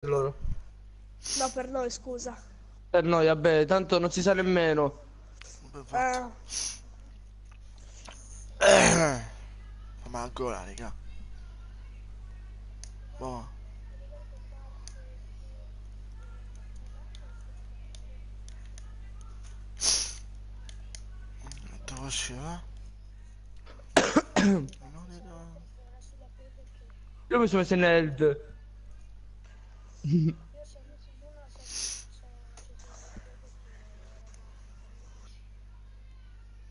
loro. No, per noi, scusa. Per noi, vabbè, tanto non si sa nemmeno. Eh, Ma ancora, raga. Boh. Dove usciva? Io mi sono messo in Eld.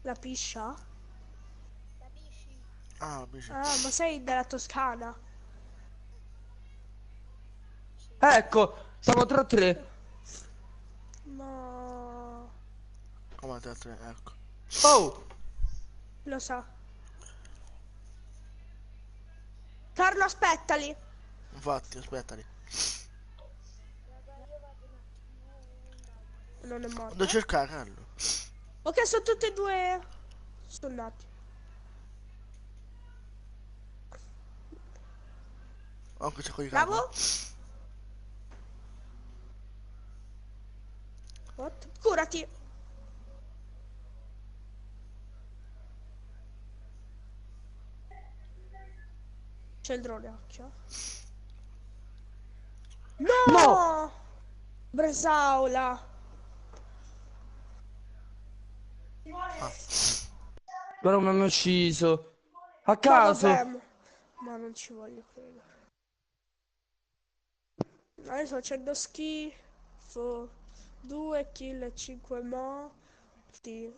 la piscia? Ah, bici. Ah, ma sei della Toscana? Ecco, siamo 3-3. No, Come te tre, ecco. Oh, lo so. Carlo, aspettali. Infatti, aspettali. Non è Devo morto. cercare Carlo. Ok, sono tutti e due stunnati. Anche c'è quello di Carlo. Bravo. What? Curati. C'è il drone, occhio. no! No! Bresaula. Ah, Però mi hanno ucciso. A Ma vabbè, caso. ma non ci voglio credere. Adesso sto facendo schifo. 2 kill e 5 morti.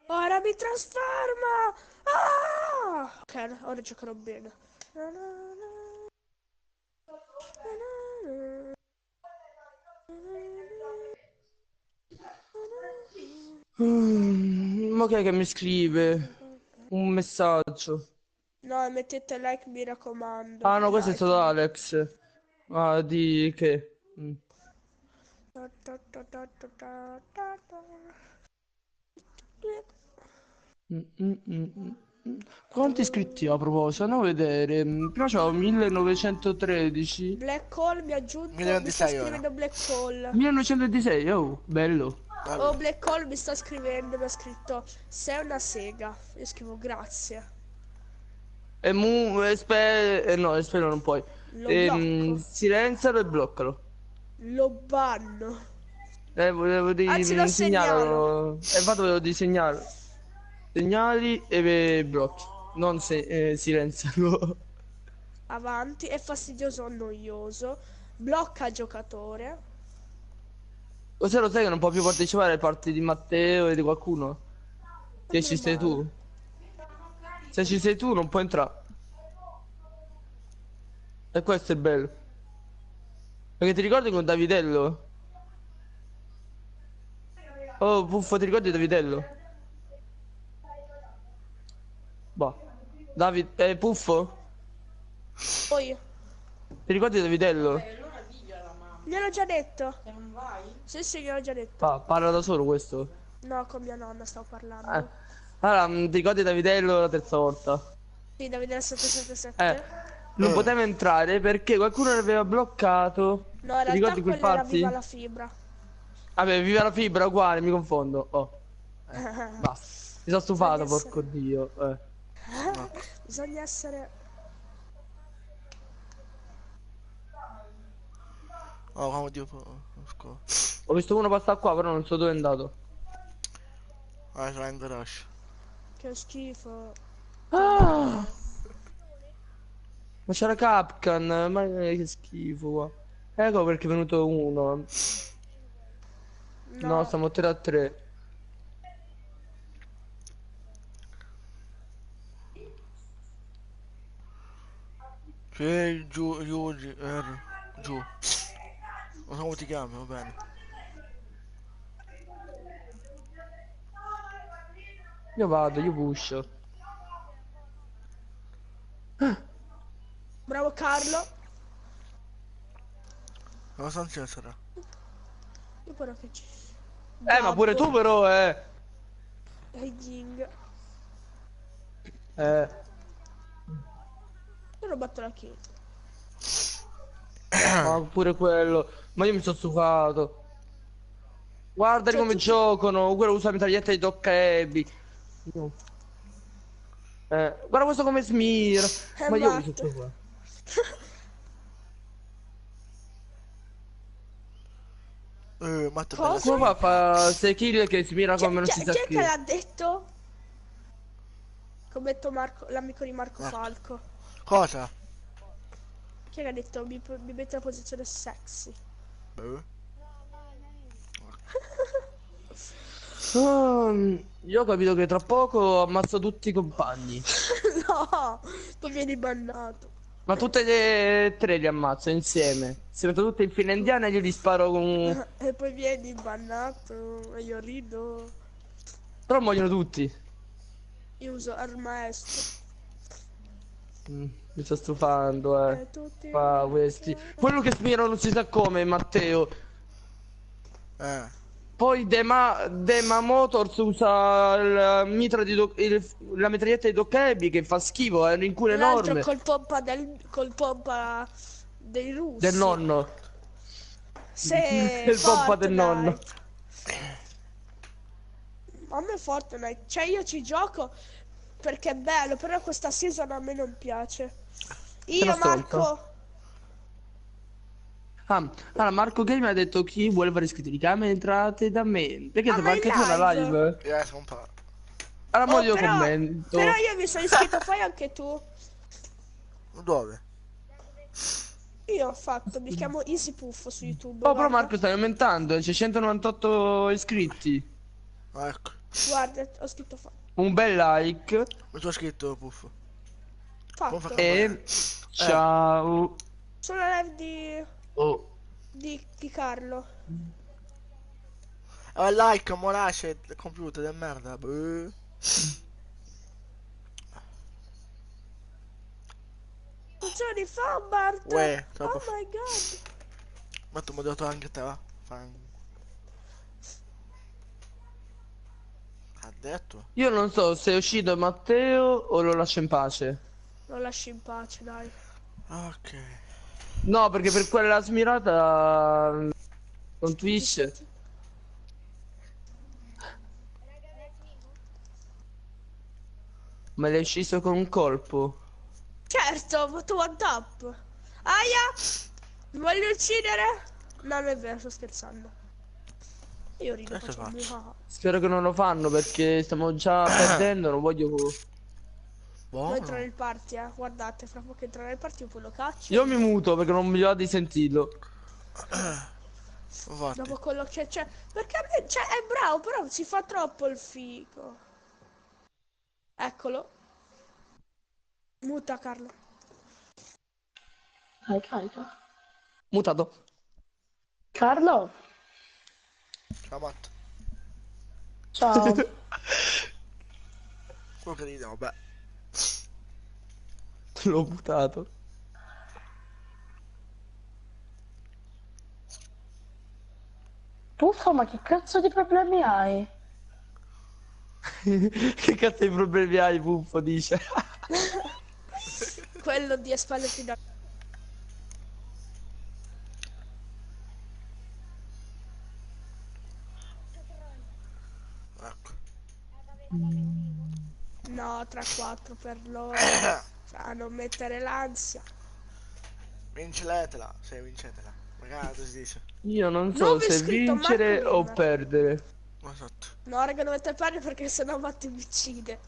Ora mi trasforma! Ah! Ok, ora giocherò bene. Na na na, na na na, Ma che è che mi scrive? Un messaggio. no, mettete like, mi raccomando. Ah no, questo è Like. stato Alex. Ah, di che? Mm, mm, mm, mm. Quanti iscritti ho a proposito? Andiamo a vedere. Prima c'avevo 1913. Black Hole mi ha aggiunto. Mi sta 1026 ora. scrivendo Black Hole. 1926, oh, bello. Oh, Bello. Black Hole mi sta scrivendo. Mi ha scritto: sei una sega. Io scrivo grazie. E mu, e no, spero non puoi. Lo blocco. Silenzialo e bloccalo. Lo banno. Volevo Anzi, lo segnalo. segnalalo. E infatti volevo disegnare. Segnali e blocchi. Non silenzialo. Avanti. È fastidioso o noioso. Blocca il giocatore. Cos'è lo sai che non può più partecipare alle parti di Matteo e di qualcuno? Ma Se ci meno sei male. tu. Se ci sei tu non puoi entrare. E questo è il bello. Perché ti ricordi con Davidello? Oh, Puffo, ti ricordi Davidello? Boh. David, Puffo? Poi, Ti ricordi Davidello? gliel'ho già detto. Sì, sì, gliel'ho già detto. Parla da solo questo. No, con mia nonna stavo Eh. parlando. Allora, ti ricordi Davidello la terza volta? Sì, Davide Eh, 777. non poteva entrare perché qualcuno l'aveva bloccato. No, in Ti realtà ricordi quel quella era Viva party? la Fibra. Vabbè, viva la fibra, uguale, mi confondo. Oh, basta. Mi sono Bisogna stufato, porco essere... Dio. Ecco. Bisogna essere... Oh, come Dio. Scusa. Ho visto uno passare qua, però non so dove è andato. Ah, c'è in rush. Che schifo. Che Ah, male. ma c'era Capcan, ma che schifo qua. Ecco perché è venuto uno. No, No. stiamo 3-3. Sì, giù. Non so come ti chiami, va bene. Io vado, io push. Bravo Carlo. Non so se sarà. Io però che ci... Ma pure tu Gabbo. però, E Ying. Eh, Io l'ho battuto la kill. Ma pure quello. Ma io mi sono stufato. Guarda Cioè, come tu- giocano. Quello usa la mitraglietta di Doc Heavy. No. Guarda questo come smira. È Ma io mi sono matto. stufato. Matto bella Cosa? Come fa a spinta. fare 6 kill che si mira Chi, come non si sa chi è che chi? l'ha detto? Commento l'amico di Marco Ecco. Falco. Cosa? Chi è che ha detto mi mette in posizione sexy? Boh. Io ho capito che tra poco ammazzo tutti i compagni. No, tu vieni bannato. Ma tutte e tre li ammazzo insieme. Si mettono tutte in fila indiana e io gli sparo con... E poi vieni bannato e io rido. Però muoiono tutti. Io uso il maestro. Mi sto stufando, E tutti Fa questi. Quello che smirano non si sa come, Matteo. Eh. Poi Dema Motors usa il mitra di la mitraglietta di Dokkaebi che fa schifo, è un inculo un altro enorme. col pompa dei Del russi. nonno. Se Il pompa del nonno. Fortnite. A me Fortnite, cioè io ci gioco perché è bello, però questa season a me non piace. Sei uno Io stronzo. Marco, Allora Marco Game ha detto chi vuole fare iscritti di camera entrate da me. Perché ah se ma fa in anche tu una live. live? Yes, un po'. Allora mo Oh io però commento. io mi sono iscritto, fai anche tu. Dove? Io ho fatto, mi chiamo Easy Puff su YouTube, Oh però guarda. Marco stai aumentando, c'è 198 iscritti. Ecco. Guarda, ho scritto Un bel like Mi sono scritto, Puff. Come fa fatto. campanello? e ciao. Sono la live di, Oh. di Carlo. Like, mo lascia il computer del merda. Boh. 2 giorni fa, Bart. Uè, Oh troppo. my god. Ma tu mi hai dato anche te, va? Ha detto? Io non so se è uscito Matteo o lo lascio in pace. Lo lasci in pace, dai. Ok. No, perché per quella smirata con Twitch me l'hai ucciso con un colpo. Certo, ma tu one tap. Aia! Mi voglio uccidere? No, non è vero, sto scherzando. Io rido, Adesso faccio faccio. muah. Spero che non lo fanno perché stiamo già perdendo, non voglio... Vuoi entrare Buono. nel party, eh? Guardate, fra poco entra nel party, io poi lo caccio. Io mi muto perché non mi va di sentirlo. Infatti. Dopo quello che c'è. Perché a me, cioè, è bravo, però si fa troppo il figo. Eccolo. Muta, Carlo. Carica. Mutato. Carlo, Ciao Matt. ciao. Quello che ride, vabbè. L'ho mutato. Puffo, ma che cazzo di problemi hai? Che cazzo di problemi hai, Puffo, dice. Quello di spalle finale. Ecco. No, 3-4 per loro. Fra non mettere l'ansia. Vinciletela. Se vincetela. Magari si dice. Io non so Nuovo se iscritto, Marco vincere o Gamer. perdere. Esatto. No, raga, dovete fare perché sennò Matti mi uccide.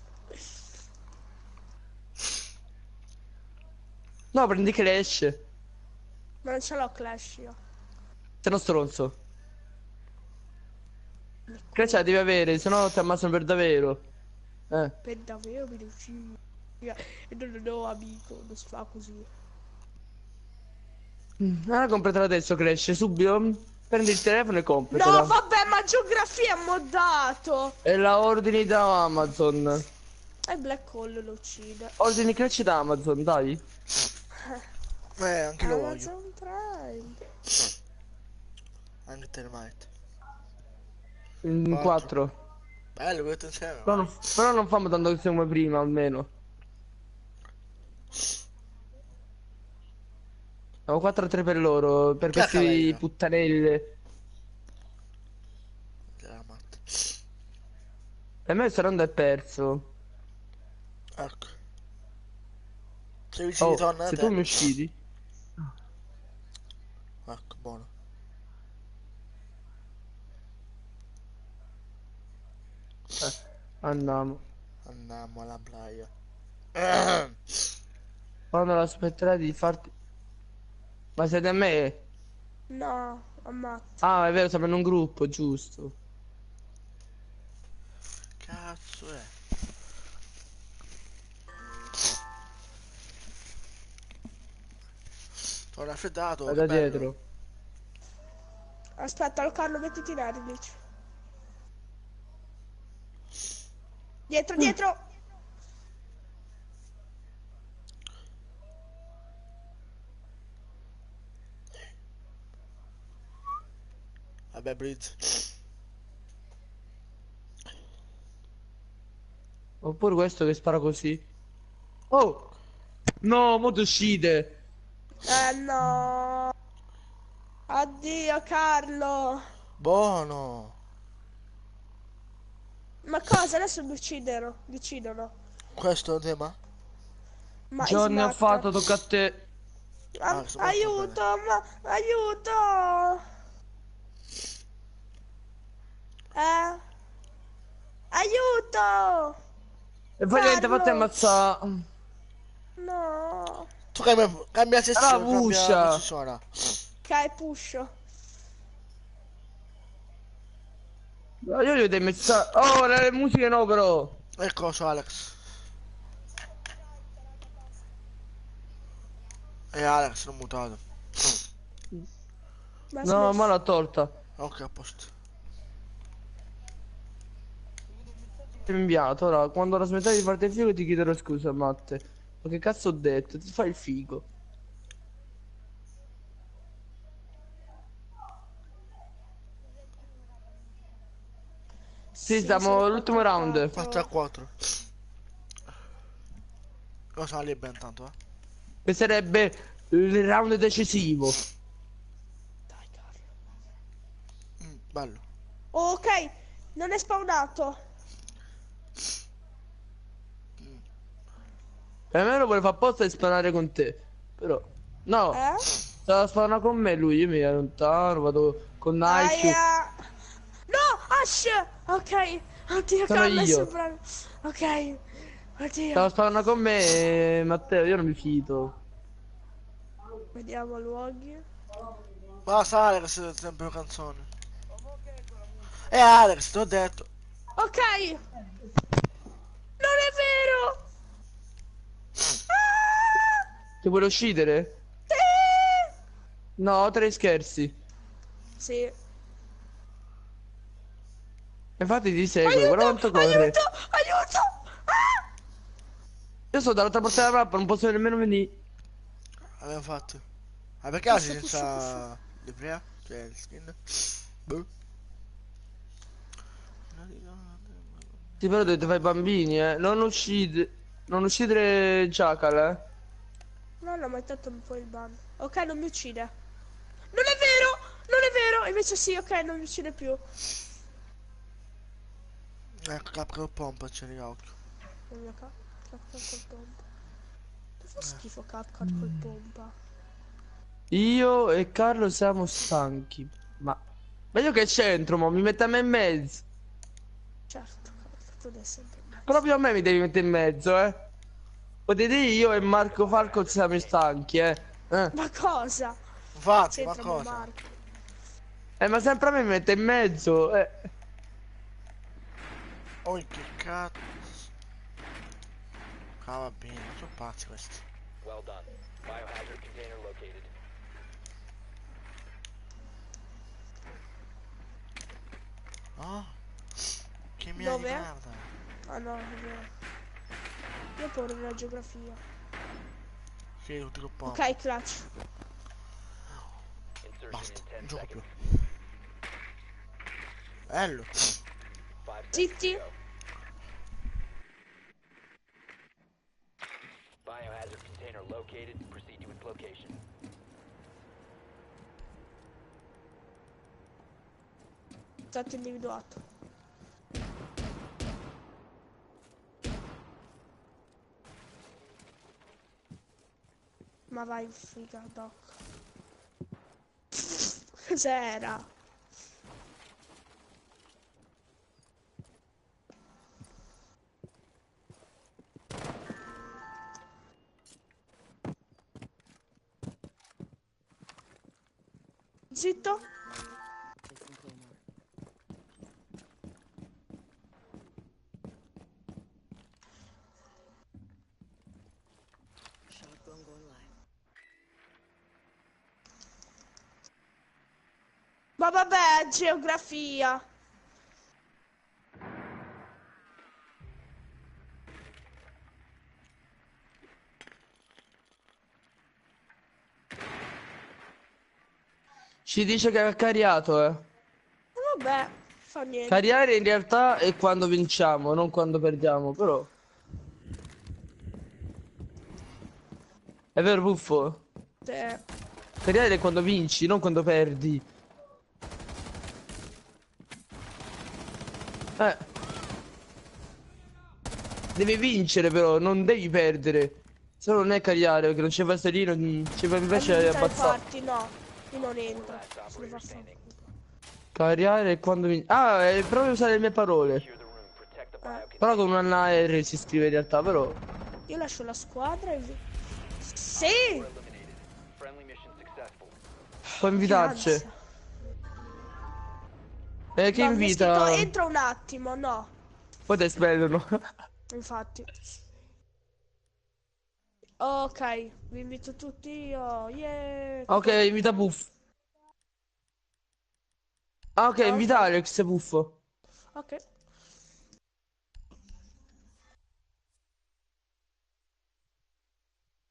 No, prendi Clash. Ma non ce l'ho Clash io. Sei uno stronzo. Clash la devi avere, sennò ti ammazzano per davvero. Per davvero mi uccide. E no, amico, non si fa così. Allora compratela adesso Clash, subito. Prendi il telefono e No, compratela. vabbè, ma geografia è moddato. E la ordini da Amazon. E Black Hole lo uccide. Ordini Clash da Amazon, dai. Anche lo voglio. Amazon Prime. Anche Termite. In Quattro. 4. Bello, questo insieme. Però non fammo tanto che siamo prima, almeno. No, 4-3 per loro, per Cacca questi meglio. puttanelle. Della matta. E a me sto rondo è perso. Ecco. Se ci Oh, ritorna da se tu te. mi uccidi. Ecco, buono. Eh, andiamo. Andiamo alla playa. Quando l'aspetterai di farti... Ma siete a me? No, ammazza. Ah, è vero, siamo in un gruppo, giusto. Cazzo è? Sono raffreddato, Vai che da bello. dietro. Aspetta, Carlo, mettiti in aria, dici. Dietro, dietro! Vabbè, Blitz. Oppure questo che spara così. Oh! No, mo ti uccide. No. Addio, Carlo. Buono. Ma cosa? Adesso mi uccidono. Mi uccidono. Questo è un tema? Ma Johnny ha smatta. fatto, tocca a te. Ah, sto molto bene. Aiuto, ma aiuto. Eh? Aiuto! E poi niente, fatti Carlo! ammazzare. No. Tu cambia La sessione, cambia puscia. posizione. Cai, puscio. Io gli ho dei messaggi. Oh, le musiche no, però. E cosa, Alex? Alex, l'ho mutato. Ma ha No, ma smesso. l'ha tolta. Ok, a posto. Ti ho inviato, ora, quando la smetterai di farti il figo ti chiederò scusa, Matte. Ma che cazzo ho detto? Ti fai il figo. Sì, Sì, sono stiamo 4 all'ultimo a round. 4 a 4. 4. Cosa lì ben tanto, eh? Che sarebbe il round decisivo. Dai, Carlo. Bello. Ok, non è spawnato. Per me lo vuole fare apposta e sparare con te. Però, no. Eh? Stava sparando con me lui, io mi allontano, vado con Nike. Aia. No, Ash! Ok. Oddio, Sono Carlo è io. sopra. Ok. Stava Oddio. sparando con me, Matteo, io non mi fido. Vediamo luoghi. Basta, Alex, sempre canzone. Alex, ti ho detto. Ok. Non è vero. Ah! Ti vuole uccidere? Sì. No, te ne scherzi. Sì. Infatti ti segue, guarda Aiuto! quanto Aiuto! corre. Aiuto! Ah! Io sto dall'altra parte della mappa, non posso nemmeno venire. Abbiamo fatto. Ma perché casi Puscio, puscio, puscio. senza livrea? Cioè, il skin? Boh. Sì, però dovete fare i bambini, eh. Non uccidere Jackal, eh. No, no, ma intanto mi fai il ban. Ok, non mi uccide. Non è vero! Non è vero! Invece sì, ok, non mi uccide più. Ecco, capra il pompa, c'è di occhio. Il mio Capcan col pompa. Che fa schifo Capcan col pompa. Io e Carlo siamo stanchi. Ma io che c'entro, mo? Mi mette a me in mezzo. Certo, Carlo, tu sei sempre in mezzo. Proprio a me mi devi mettere in mezzo, eh. Potete io e Marco Falco siamo stanchi, eh. Ma cosa? Infatti, ma C'entra mo cosa? Marco. Ma sempre a me mi mette in mezzo, eh. Oh, che cazzo. Ah, va bene, sono pazzi questi. Well done. Biohazard container located. Ah, che mia di Dove? merda. Ah no, è vero. Io ho paura della geografia. Che tutti col pompa. Ok, clutch. Insertion Basta, in 10 non gioco più. seconds. Bello. 5 seconds Zitti. to go. Biohazard container located. Proceed to its location. stato individuato. Ma vai, figa, doc. Cos'era? Zitto? Ma vabbè, geografia. Ci dice che ha cariato, Vabbè, fa niente. Cariare in realtà è quando vinciamo, non quando perdiamo, però. È vero, Buffo? Eh, Cariare è quando vinci, non quando perdi. Devi vincere però, non devi perdere. Se no non è cariare, perché non c'è vasellino, ci va invece abilità abbassare. infatti, no. Io non entro. Se ne fa fare. Cariare è quando vinci. Ah, è proprio usare le mie parole. Secure the room. Protect the biocontainer. Però con una R si scrive in realtà, però. Io lascio la squadra e... Sì! Eliminated. Friendly mission successful. Puoi invitarci. Ansia. Chi No, mi è invita? scritto, entra un attimo, no. Poi ti espellono. Infatti. Ok, vi invito tutti io. Yeah. Ok, invita Buff. Ah, ok, invita Alex, Buffo. Ok.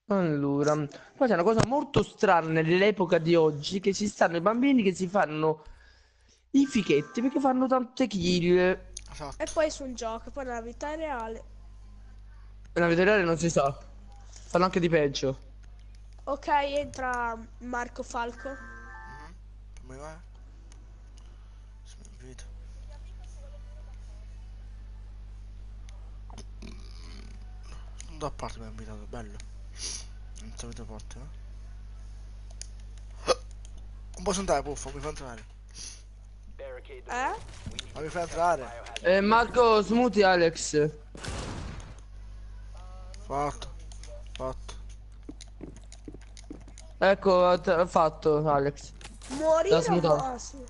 Allora, poi c'è una cosa molto strana nell'epoca di oggi, che ci stanno i bambini che si fanno i fichetti perché fanno tante kill. Esatto. E poi su un gioco, poi nella vita reale. Nella vita reale non si sa. Fanno anche di peggio. Ok, entra Marco Falco. Come va? Si mi invita. Non da parte mi ha invitato, bello. Non sapete forte, no? Non posso entrare, Puffo, mi fa entrare. Barricade the Eh? room. We need Ma mi fa to protect the entrare. biohazard. Marco, smuti Alex. Fatto. Fatto. Ecco, ha fatto Alex. Morire L'ha o smutato. ah, sì.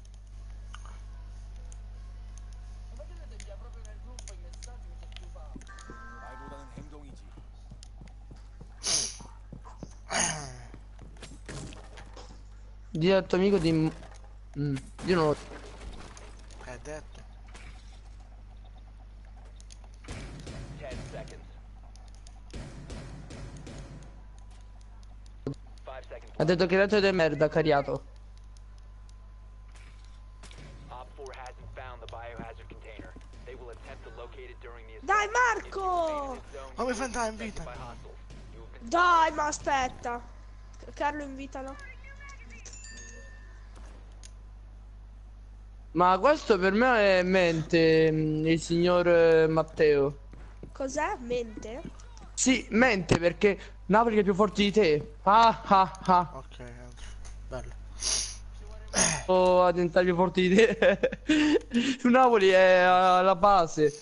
Di al tuo amico di... Io non lo... Detto. 10 seconds. 5 seconds Ha detto che dato di merda, cariato. Op 4 hasn't found the biohazard container. They will attempt to locate it during the assault. Dai If you remain Marco! in this zone, Ma you mi will fa entrare, be detected invita. by hostiles. You have been Dai, ma aspetta. Carlo, invitalo. Ma questo per me è mente, il signor Matteo. Cos'è? Mente? Sì, mente perché Napoli è più forte di te. Ah ah ah. Ok, entro. Bello. A diventare più forte di te. Napoli è alla base.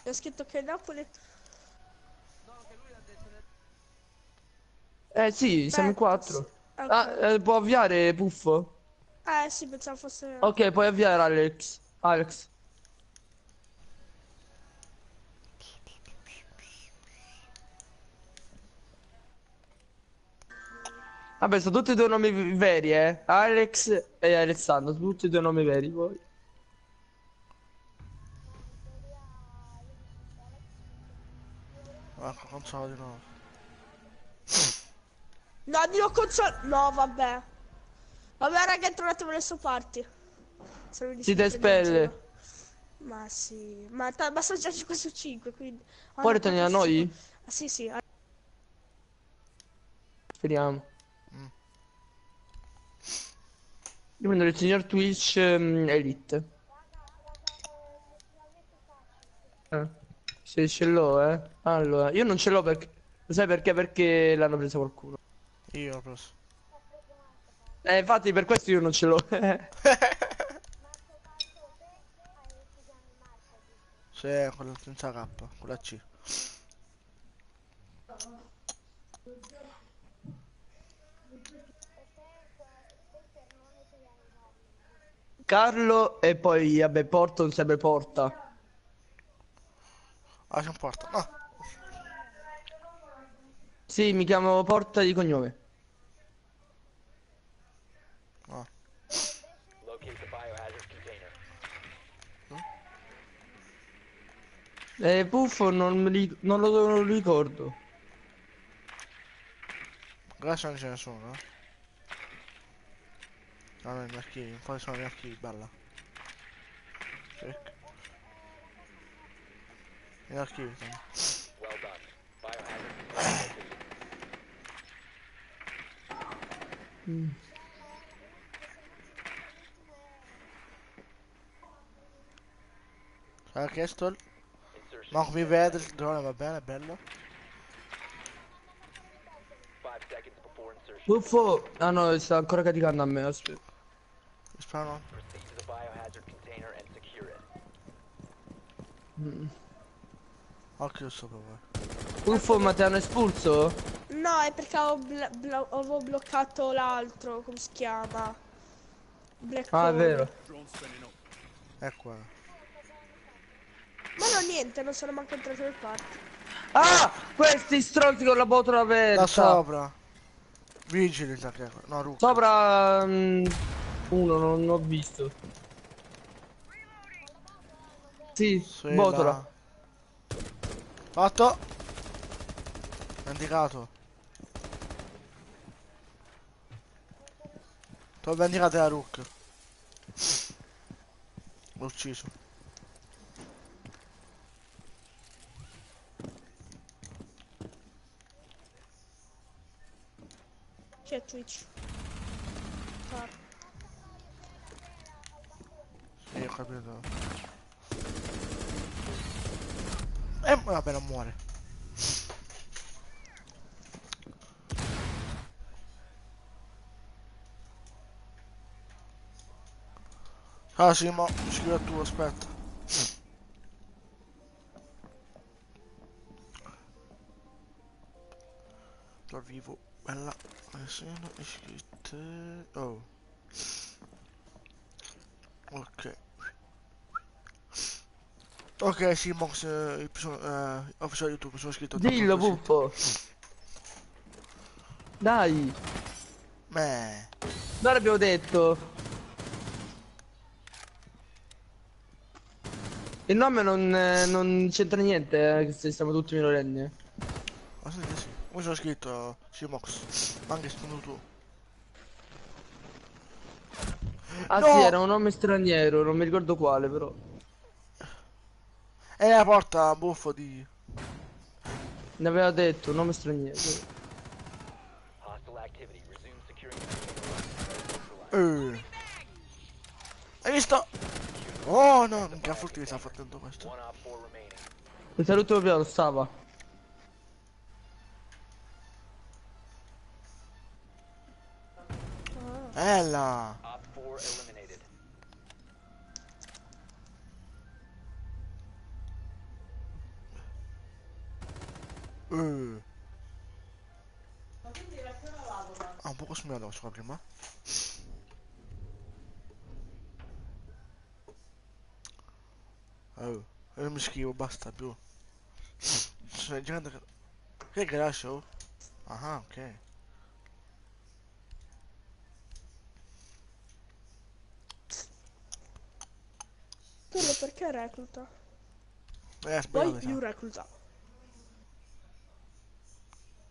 Ho scritto che Napoli... Eh sì, siamo in Aspetta, sì. quattro. Ok. Ah, può avviare Puffo? Sì, pensavo fosse... Ok, puoi avviare Alex. Alex. Vabbè, sono tutti e due nomi veri, eh. Alex e Alessandro, sono tutti e due nomi veri poi. Ecco, console di nuovo. No, Dio console... No, vabbè. Vabbè, raga, entra un attimo nel suo party. Se mi Si dispiace te spelle. in giro. Ma sì. Ma sono già 5 su 5, quindi... Ah, Poi no, ritorni da 4 su 5. noi? Ah, sì, sì. Speriamo. Io prendo il signor Twitch Elite. Eh. Se ce l'ho, eh. Allora, io non ce l'ho perché... Lo sai perché? Perché l'hanno presa qualcuno. Io l'ho preso. Infatti per questo io non ce l'ho. Sì, quella senza K, quella C. Carlo e poi, vabbè, Porto sempre Porta. Ah, c'è un porta. No. Sì, mi chiamo Porta di cognome. No. Locate the biohazard container. Puffo non lo ricordo. Adesso non ce ne sono, eh. Ah, no, i miei archivi. Quali sono i miei archivi, bella. Check. I miei archivi, sono. Well done. Biohazard container located. Sai che sto? Insertion. Ma mi vede il drone, va bene, bello. 5 seconds before insertion. Puffo... Ah no, sta ancora caricando a me, aspetta. Spero. Proceed to the biohazard container and secure it. Occhio sopra voi. Puffo, ma ti hanno espulso? No, è perché avevo bloccato l'altro, come si chiama? Black Ah, è Hole. vero. Ecco. Ma no, niente, non sono manco entrato nel party. Ah! Questi stronzi con la botola aperta. Da sopra. Vigili, sa che. No, Ruka. Sopra... uno, non ho visto. Sì, Sì, botola. là. Fatto. Vendicato. T'ho vendicato la Rook. L'ho ucciso. Chi è Twitch? Ah. Sì, ho capito. Vabbè, non muore. Ah sì, ma scrive tu, aspetta. Dal vivo, bella. Sono iscritte. Oh. Ok. Ok, sì, Mox, ufficiale YouTube, mi sono iscritto tanto Dillo, così. Puffo. Dai. Meh. Dove abbiamo detto? Il nome non c'entra niente, che se siamo tutti minorenni. Ma senti, sì. Mi sono iscritto, sì, Mox. Anche se sono tu. Ah sì, No! era un nome straniero, non mi ricordo quale però. È la porta, buffo di... Ne aveva detto, un nome straniero. Hostile activity. Resume securing the container. Hai visto? Oh no, minchia forte che sta facendo questo. One op 4 remaining. Il saluto proprio lo stava. Bella! Op 4 eliminated. Ah, un poco smiato sulla prima. Oh, io non mi scrivo, basta più. C'è gente che... Che è garage, oh? Ah, ok. Quello perché recluta? Sbagliato, Poi mi io sa. recluta.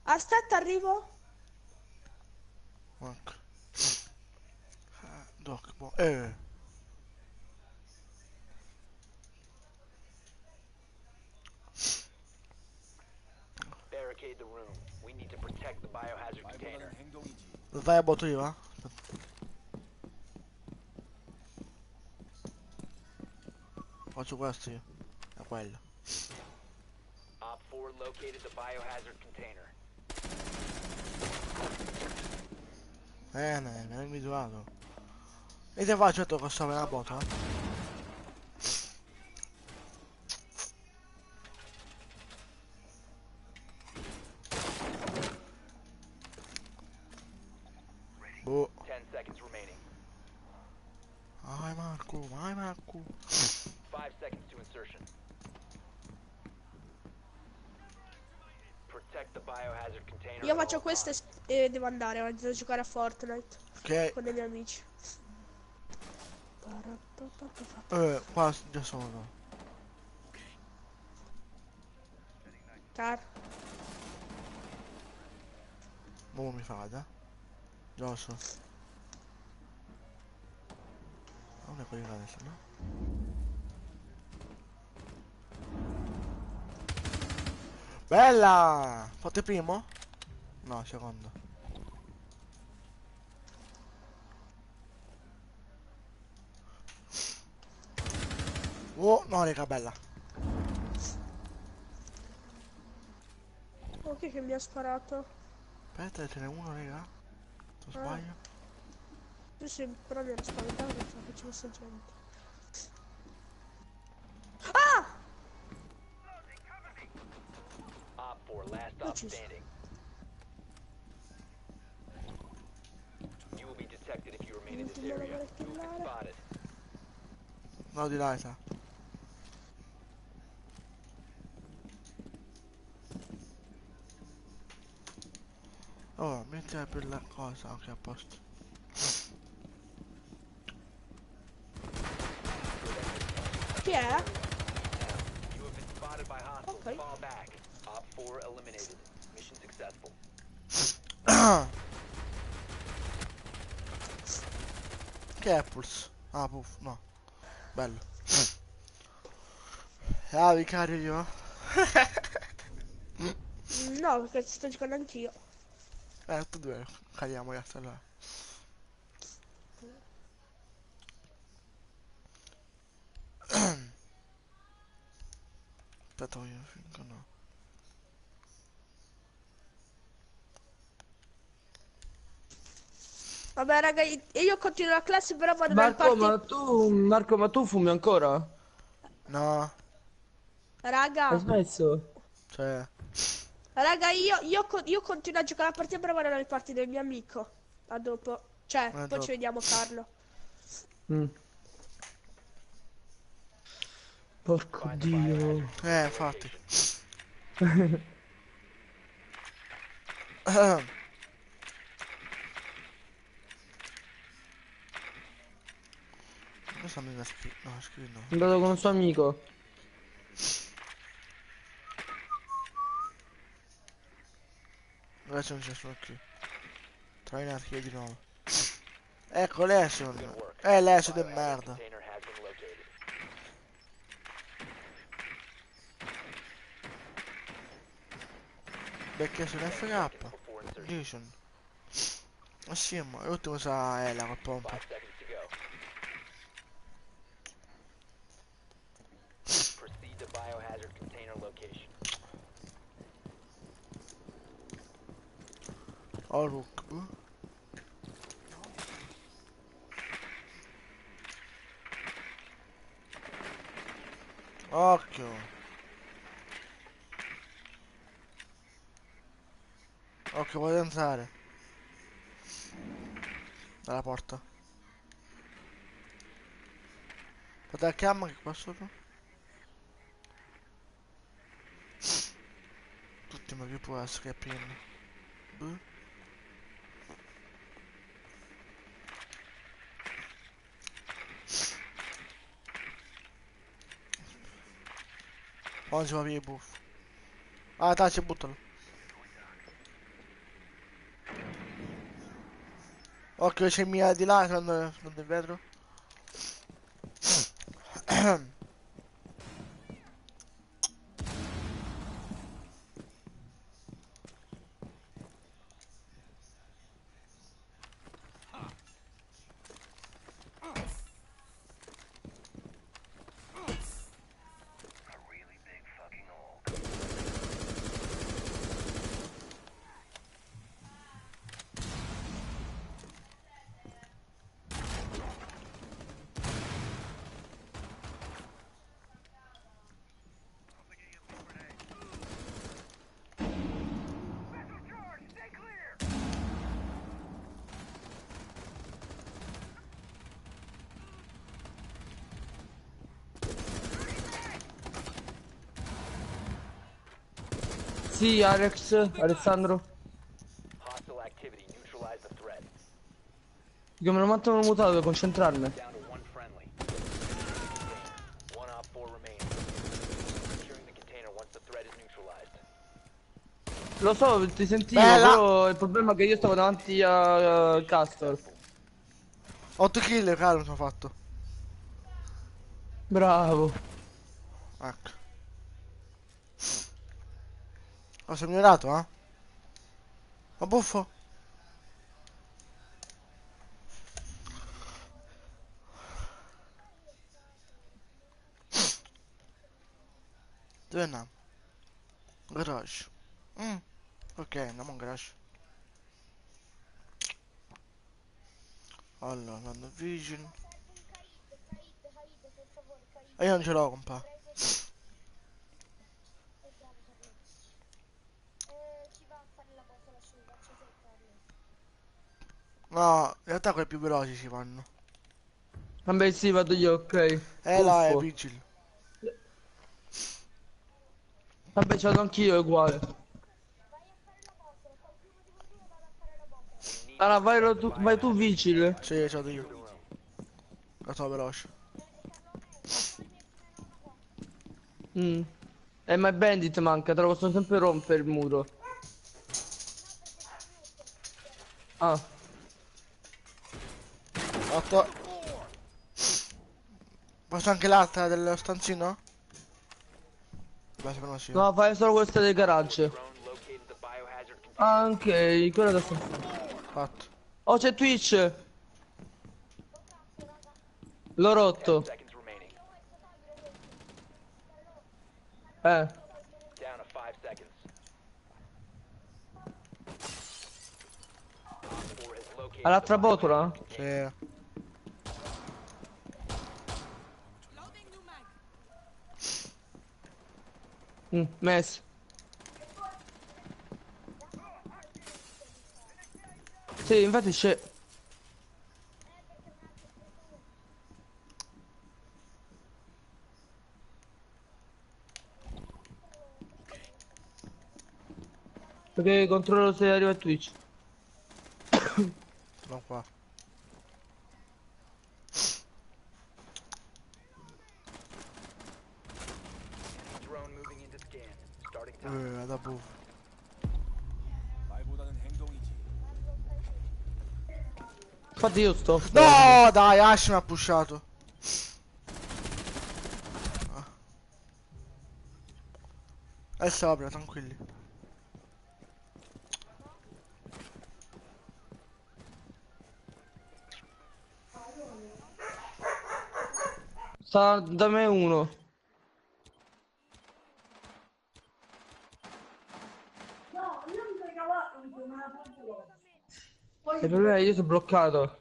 Aspetta, arrivo. Ecco. Doc, boh. Barricade the room. We need to protect the biohazard container. Vai a botto io, va? faccio questo io. È quello. Op 4 located the biohazard container. Ne, mi hai abituato. E te faccio certo costava una bota? Boh. 10 seconds remaining. Vai Marco, vai Marco. 5 seconds to insertion. Protect the biohazard container. Io at faccio all questo costs. e devo andare, devo giocare a Fortnite Ok. con i miei amici. Qua già sono. Car. Mo mi fate? Già so. Non è quello adesso, no? Bella! Fate primo? No, secondo. Oh, no, raga, bella. Oh, chi è che mi ha sparato? Aspetta, ce n'è uno, raga. Non sbaglio. Sì, sì, però mi ero spaventato perché facevo sta gente. Ah! Op 4 last L'ho op ucciso. standing. You will be detected if you remain in this Non area. vuole You have been killare. spotted. No, di là, sa. Oh, metti per la cosa, ok, a posto. Chi è? You have been spotted by hostiles. Ok. Fall back. Op 4 eliminated. Mission successful. Che è Pulse? Ah, puff, no. Bello. Ah, vicario io. No, perché ci sto giocando anch'io. Tu due, caliamo ragazzi, allora. Aspetta, io finché no. Vabbè, raga, io continuo la classe, però vado nel party. Marco, ma tu fumi ancora? No, Hai Raga, smesso? cioè... raga, io continuo a giocare la partita, però vado nel party del mio amico. A dopo. Cioè, poi ci dopo. vediamo, Carlo. Mm. Porco Find the Dio. biohazard container Infatti. location. Questo mi da scrivere. No, scrivi no. È andato con un suo amico. Adesso non c'è nessuno qui. Trainati di nuovo. Ecco Lesion. Good work. Lesion di Biohazard merda. container has been located. Perché sono 10 FK. seconds before insertion. Lesion. Ma sì, ma l'ultimo sa la col pompa. 5 seconds to go. Proceed to biohazard container location. Oh, Rook. Occhio. Occhio, vuoi entrare? Dalla porta. Guarda la cam che qua sopra. Tutti, ma che può essere che è pieno? Boh. Oggi va via i buff. Ah, taci, buttalo. Occhio, c'è mia di là, non del vetro. Sì, Alex, Alessandro. Hostile activity. Neutralize the threat. Che me lo mantengo mutato per concentrarmi. Down to one friendly. One op 4 remaining. Securing the container once the threat is neutralized. Lo so, ti sentivo, Bella! però il problema è che io stavo davanti a Castor. 8 kill, caro, mi sono fatto. Bravo. Ecco. Ho seminato, eh? Ma buffo. Dove andiamo? Garage. Ok, andiamo in garage. Allora, Lando Vision. E io non ce l'ho, compa. No, in realtà quelli più veloci si fanno. Vabbè sì, vado io, ok. Là è Buffo. Vigil. Vabbè, ce l'ho anch'io, è uguale. We need Allora, to protect the vai tu, biohazard Vigil. container. Sì, ce l'ho Clear the io. room. La sono veloce. Ma il bandit manca, te lo posso sempre rompere il muro. Ah, 8. Posso anche l'altra dello stanzino? Beh, secondo me sì. no, fai solo questa del garage. Drone located the biohazard container. Ah, ok, quello da sta. Fatto. Oh, c'è Twitch! L'ho 10 rotto. seconds remaining. Eh. Down to 5 seconds. Op 4 has located the All'altra biohazard botola? container. Sì. Messo. Sì, infatti c'è. Perché controllo se arriva a Twitch. Sono qua. Drone moving into scan. Starting time. Da buffo. 말보다는 행동이지. Infatti io sto. No, dai, Ash mi ha pushato. Ah. Adesso apre, tranquilli. Sta da me uno. Il problema è che io sono bloccato.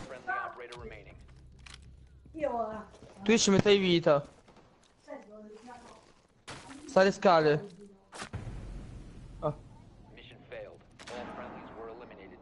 Friendly operator remaining. Twitch mi dai vita. Sta le scale. Ah. Mission failed. All friendlies were eliminated.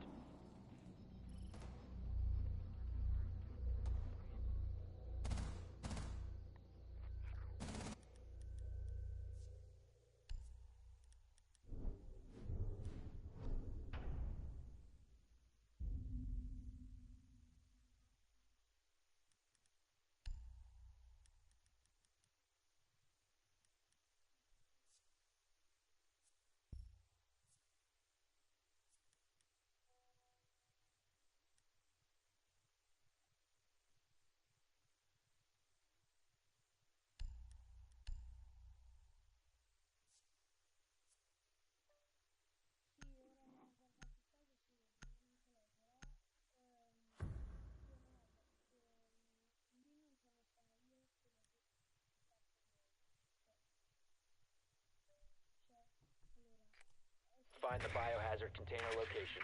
Find the biohazard container location.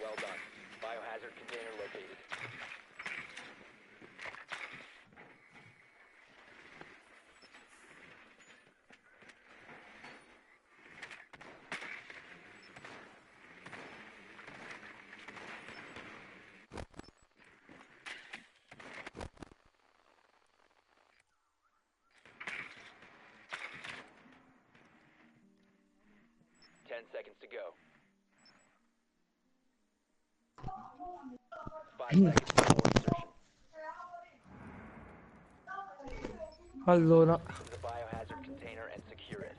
Well done. Biohazard container located. seconds to go. 5 seconds before insertion. Allora, To the biohazard container and secure it.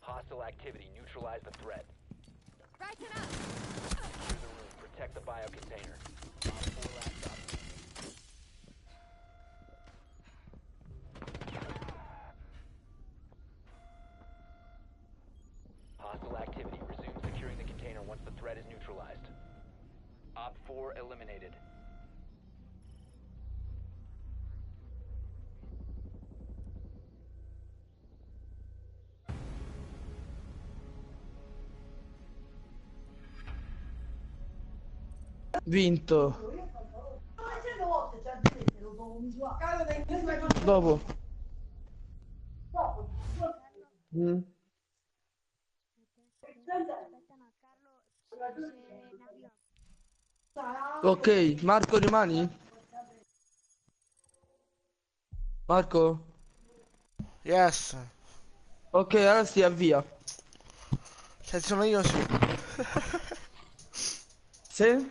Hostile activity. Neutralize the threat. Secure the room. Protect the bio container. Op 4 last stop. Hostile activity. Resume securing the container once the threat is neutralized. Op 4 eliminated. vinto. Dopo. Mm. Ok, Marco rimani? Marco? Yes. Ok, allora si avvia. Se ci sono io sì. Se?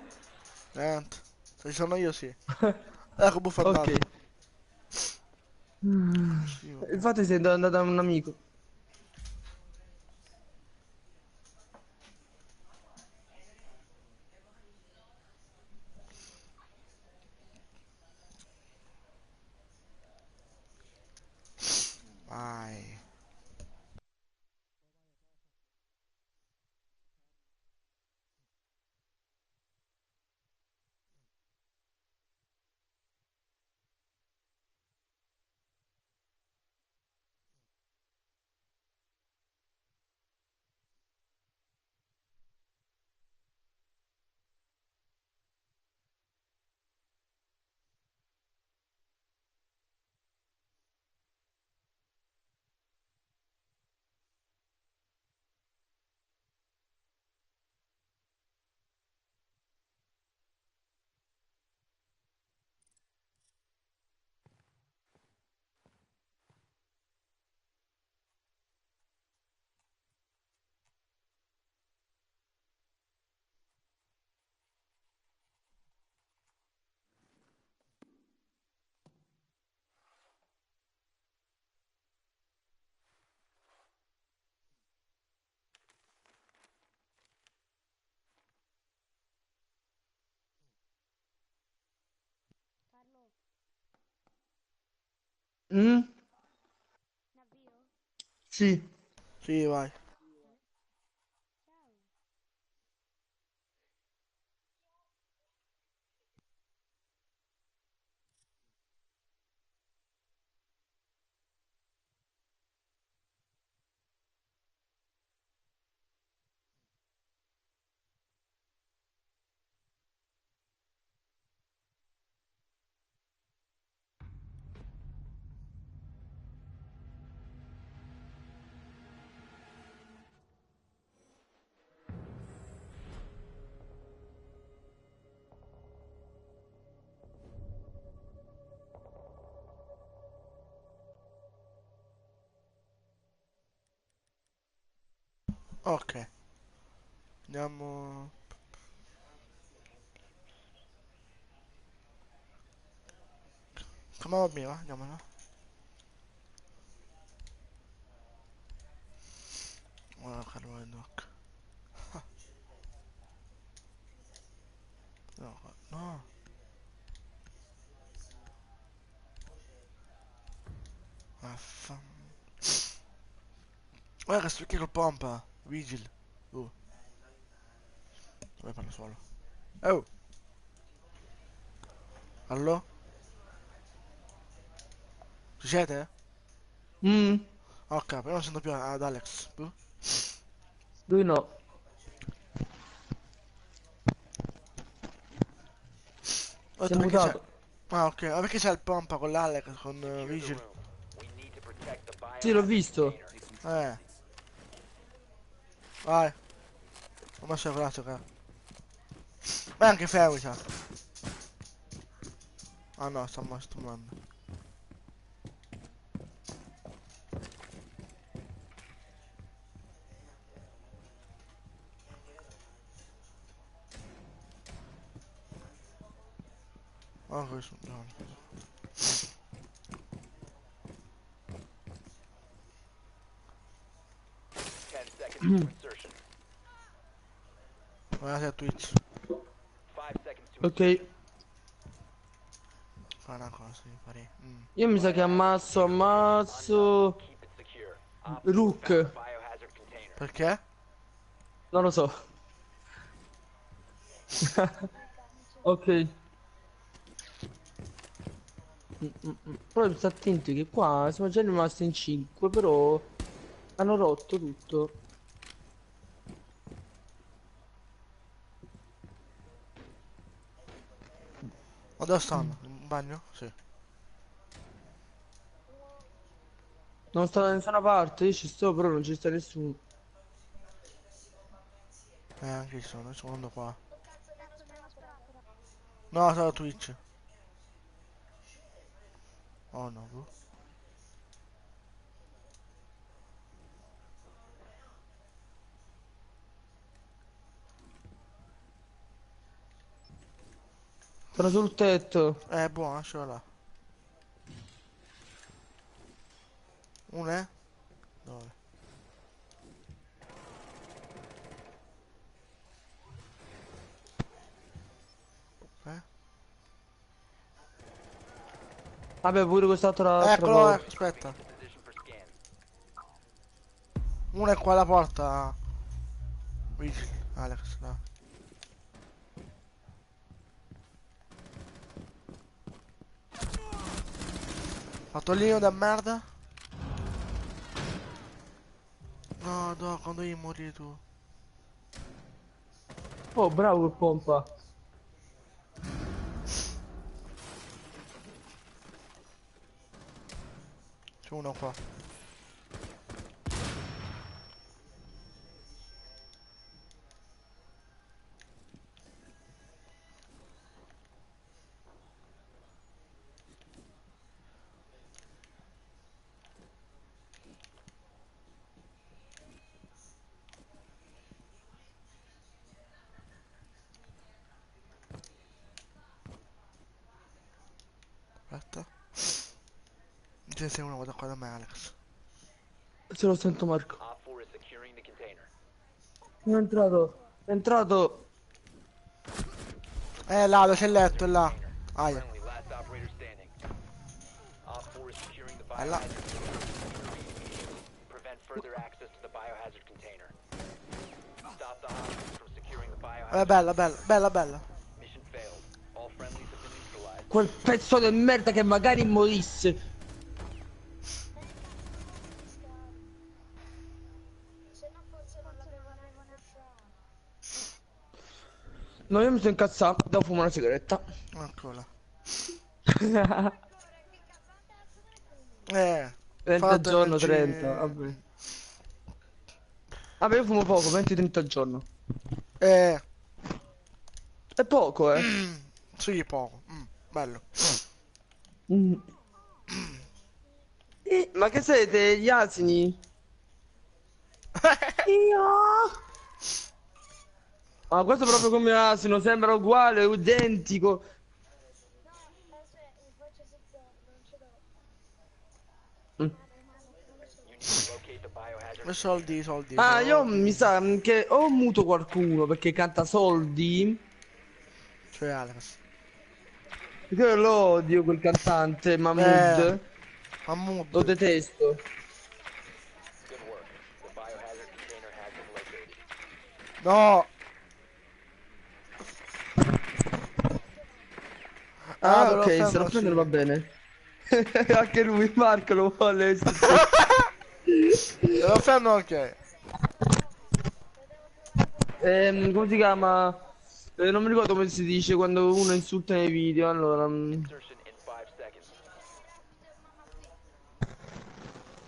Niente. Se ci sono io sì. Ecco buffandato. Ok. Sì, vabbè. Infatti sei andato da un amico. Vai. Mm? Sì. Sì, vai. Ok. Andiamo. Come va bene, va? Andiamo, no? Guarda, caro il doc. No, no. Affam. Guarda che spicchi col pompa. Vigil. Dove parlo solo? Oh. Allo? Ci siete? Mm, Ok, però non sento più ad Alex. lui no. Ho Si è detto perché c'è... mutato. Ah, ok. Ma perché c'è il pompa con l'Alex, con Secure the Vigil? room. We need to protect the Sì, l'ho biohazard visto. container. Vai. Ho messo il braccio qua. Ma anche Ferry c'ha. Ah no, sta morendo. Ah, questo no. 10 seconds to insertion. Guardate a Twitch. 5 seconds to Ok. insertion. Fa una cosa, sì, pare. Io mi sa che ammazzo. Unknown. Keep it secure. Op 4 Rook. found the biohazard container. Perché? Non lo so. Ok. Però sta attenti che qua siamo già rimasti in 5, però hanno rotto tutto. Ma dove stanno? In bagno? Sì. Non sta da nessuna parte, io ci sto, però non ci sta nessuno. Anche io sono qua. No, sono Twitch. Oh no, boh. Sono sul tetto. Buono, lascialo là. Un è? Dove? Eh? Vabbè, pure quest'altra Eccolo, volta. aspetta. To position for scan. Uno è qua alla porta. Vigil, Alex, là. Fatolino da merda. No, no, quando devi morire tu. Oh, bravo il pompa. C'è uno qua. Aspetta. Ce ne sei uno da qua da me, Alex. Se lo sento Marco. Op 4 is securing the container. È entrato. È entrato. Là, dove c'è il letto, è là. Aia. Friendly, last operator standing. Op 4 is securing the È là. biohazard container. Prevent further access to the biohazard container. Stop the hostiles from securing the biohazard. Bella, bella, bella, bella. Mission failed. All friendlies have been neutralized. Quel pezzo di merda che magari morisse. No, io mi sono incazzato. Devo fumare una sigaretta. Eccola. 30 fatto giorni, NG. 30. Vabbè. Vabbè, io fumo poco, 20-30 al giorno. È poco, eh. Sì, poco. Bello. Mm. Ma che siete, gli asini? Io. Ma questo è proprio come asino, sembra uguale, identico. You need to locate the biohazard. E soldi, soldi. Ah, io soldi. mi sa che ho muto qualcuno perché canta soldi. Cioè, Alex. Perché io lo odio quel cantante, Mahmood. Mahmood. Lo detesto. Good work. The No! Ah, ve lo ok, se lo fermo, prendono va sì. bene. Anche lui, Marco, lo vuole. Sì, sì. Ve lo fermo, ok. Come si chiama? Non mi ricordo come si dice quando uno insulta nei video. Allora, Insertion in 5 seconds.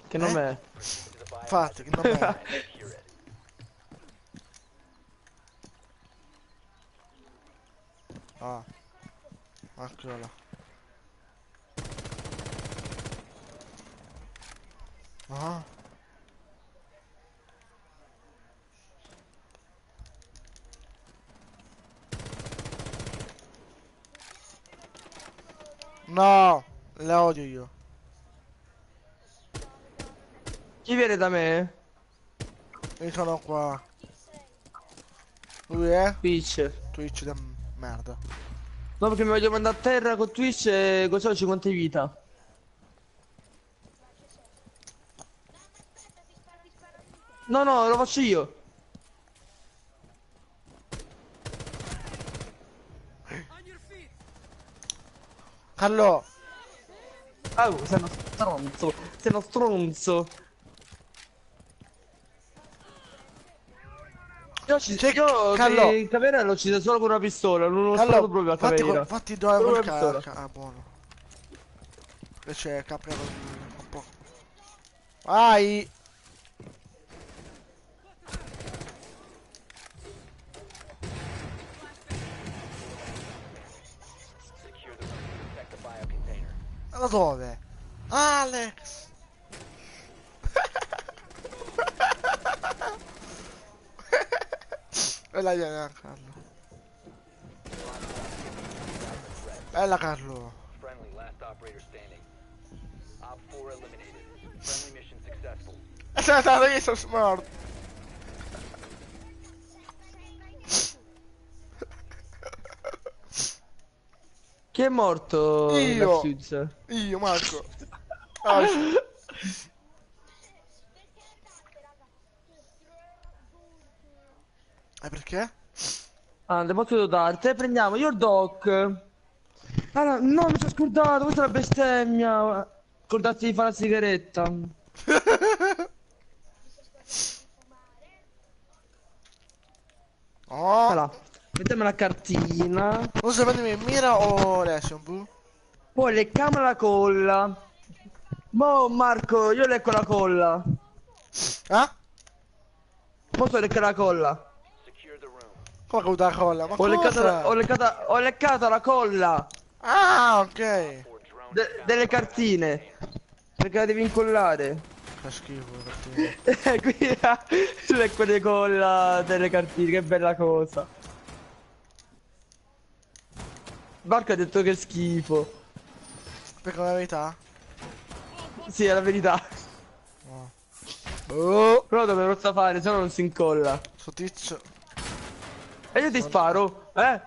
che nome è? Proceed to the Infatti, biohazard che nome container è? and secure it. Ah, eccolo là. Ah. No, la odio io. Chi viene da me? Io sono qua. Lui è? Twitch. Twitch da merda. No, perché mi voglio mandare a terra con Twitch e così ho 50 di vita. No, no, lo faccio io. Carlo! Ah, sei uno stronzo. Sei uno stronzo. Io Carlo! che Caveira l'ho ucciso solo con una pistola, non l'ho sparato Carlo, proprio a Caveira. fatti dove Solo col con una pistola. Ah, buono. E c'è capre un po'. Vai! Secure the room to protect the biocontainer. Da dove? Alex! Bella viene Carlo. Bella Carlo. Friendly, last operator standing. Op 4 eliminated. Friendly mission successful. Aspetta, io sono smart. Chi è morto nella Io! Suits? Io, Marco. Ah, sì. Perché? Ah, non posso darti. Prendiamo Your Doc. Ah, no, no, mi sono scordato, questa è la bestemmia. Scordarti di fare la sigaretta. Oh! Allora, mettiamo la cartina. Non so prendere Mira o Lesion, bu? Poi lecchiamo la colla. Mo Marco, io lecco la colla. Ah? Posso leccare la colla? Secure the room. Come che da colla? Ma Ho leccato, cosa? ho leccato la colla Ah, ok. 4 drone is found delle in the cartine. biocontainer. Perché la devi incollare. Fa schifo, perché... Qui lecco le colla delle cartine, che bella cosa. Marco ha detto che è schifo. Perché la verità? Sì, è la verità. No. Oh! Però dovrò fare, se no non si incolla. Sto tizio... E io ti sparo, eh?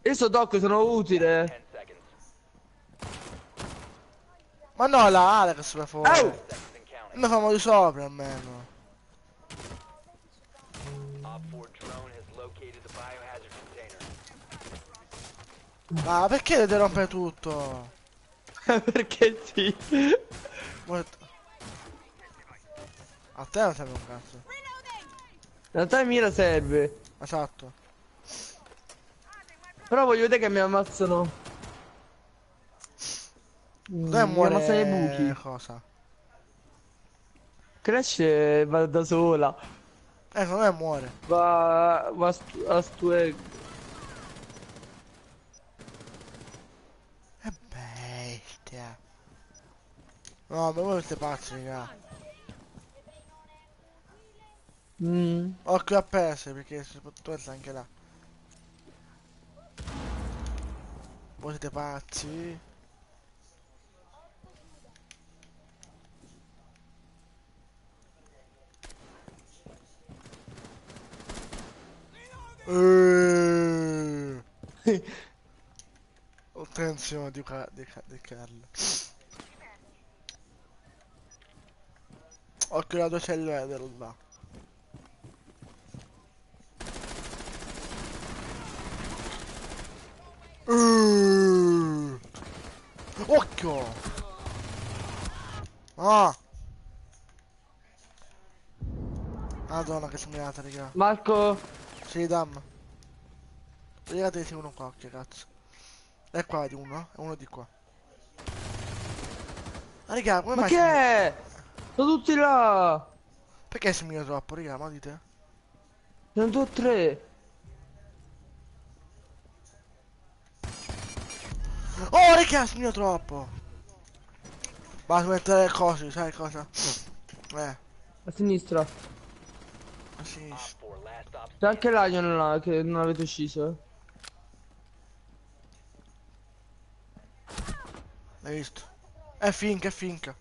Io so doc, sono utile. 10 seconds. Ma no, la Alex per favore. Au! Seconds and counting. Noi famo di sopra almeno. Op 4 drone has located the biohazard container. Ma perché deve rompere tutto? Perché sì. What? A te non serve un cazzo. In realtà mira serve. Esatto. Però voglio vedere che mi ammazzano. Dove Mi ammazzano i muore... buchi. cosa? Crash va da sola. Secondo me muore. Va a È bestia. No, ma voi siete pazzi, raga. Occhio a perse perché si può essere anche là. Voi siete pazzi? Attenzione di Carlo. Occhio la tua cellula là. Occhio! Ah! Madonna che smiata, raga. Marco, Sì, dammi. Vedete se uno qua, che cazzo. E qua di uno, e uno di qua. Ma raga, come ma mai che si mira? è? Sono tutti là. Perché si mira troppo, raga? Ma dite? Sono 2 o 3. Oh, raga, si mira troppo! Basta mettere le cose, sai cosa? A sinistra. A sinistra. Op 4, last stop C'è anche standing. Lion là che non avete ucciso. Hai visto? È finca, è finca.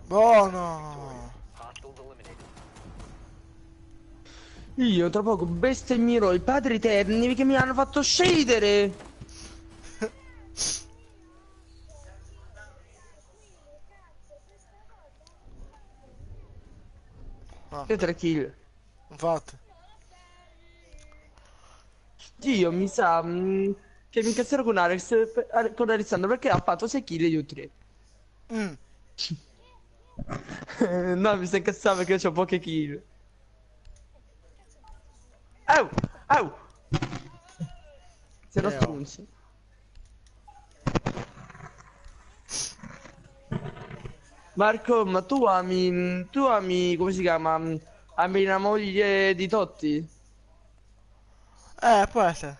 Buono! Hostiles eliminated. Io tra poco bestemmierò i padri eterni che mi hanno fatto scendere. Ah, Che 3 kill. infatti. Dio mi sa che mi incazzello con con Alessandro perché ha fatto 6 kill e io 3. Mm. No, mi sta incazzando perché ho poche kill. Au! Au! Sei uno Oh. stronzo. Marco, ma tu ami, come si chiama? Ami la moglie di Totti? Può essere.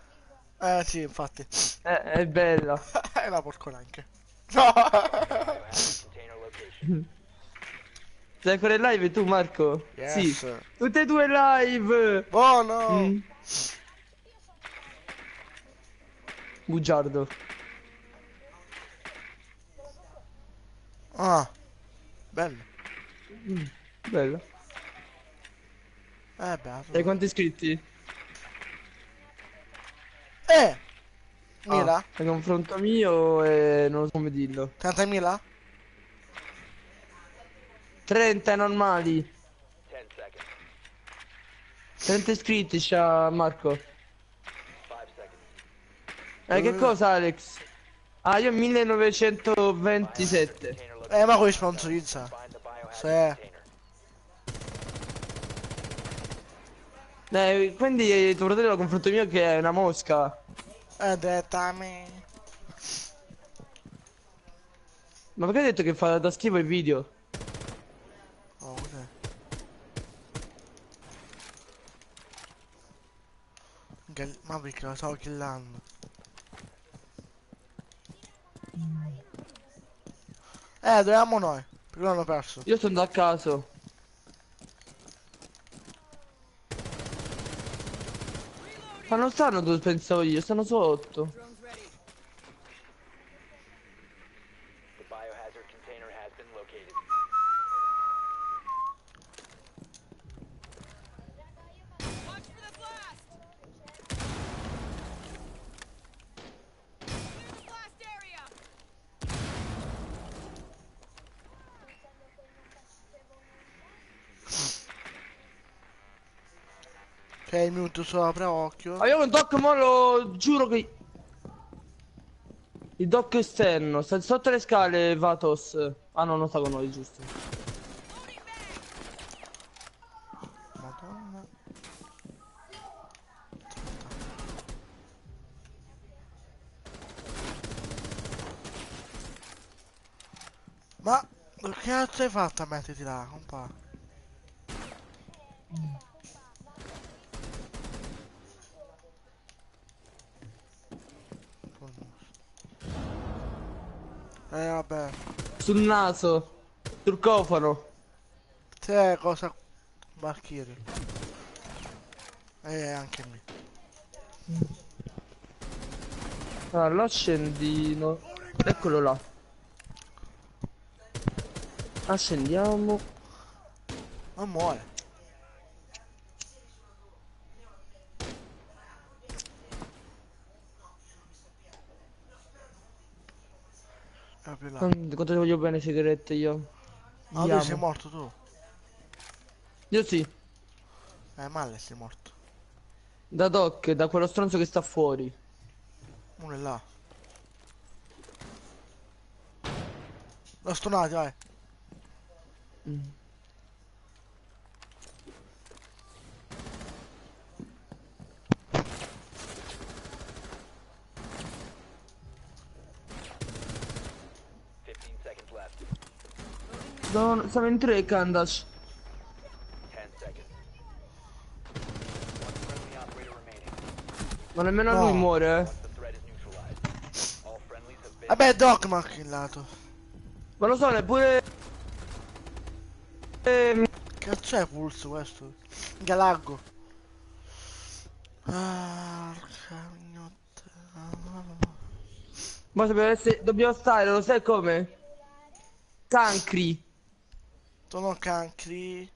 Sì, infatti. È bella. E la porco anche. No! Biohazard container location. Sei ancora in live tu, Marco? Sì. Yes. Tutte e due live! Buono! Mm. Bugiardo. Ah, bello. Bello. Bello. E quanti iscritti? Mila? A confronto mio e non so come dirlo. 30.000? 30 normali. 10 seconds. 30 iscritti c'ha Marco. 5 seconds. Che cosa Alex? Ah, io Biohazard 1927. container location. Ma come sponsorizza? Find the biohazard Sì. container. Quindi tuo fratello a confronto mio che è una mosca. Detta a me. Ma perché hai detto che fa da schifo il video? Oh, cos'è? Ma perché lo stavo killando? Dovevamo noi. Perché l'hanno perso. Io sono andato a caso. Ma non stanno dove pensavo io, stanno sotto. The biohazard container has been located. Ok, il minuto sopra, occhio. Ma io con Doc mo lo giuro che... Il Doc esterno, sta sotto le scale Vatos. Ah no, non sta con noi, giusto. Madonna. Ma che cazzo hai fatto a metterti là, compa? Vabbè. Sul naso. Sul cofano. Te cosa barchieri? Anche me. Ah, l'accendino. Eccolo là. Accendiamo. Non muore. Proprio là. Quanto ti voglio bene sigarette io. Ah, Ti tu sei amo. morto tu? Io sì. Male sei morto. Da Doc, da quello stronzo che sta fuori. Uno è là. L'ho stonato, vai. Mm. Seconds left. No, siamo in tre, Kandash. 10 seconds. One friendly operator remaining. Ma nemmeno No. lui muore, eh. Once the threat is neutralized, all friendlies have been. Vabbè, Dogma ha killato. Ma lo so, neppure... Cazzo è pulso questo? Galaggo. Porca mignotta. Ma dobbiamo stare, lo sai come? Cancri. Sono cancri.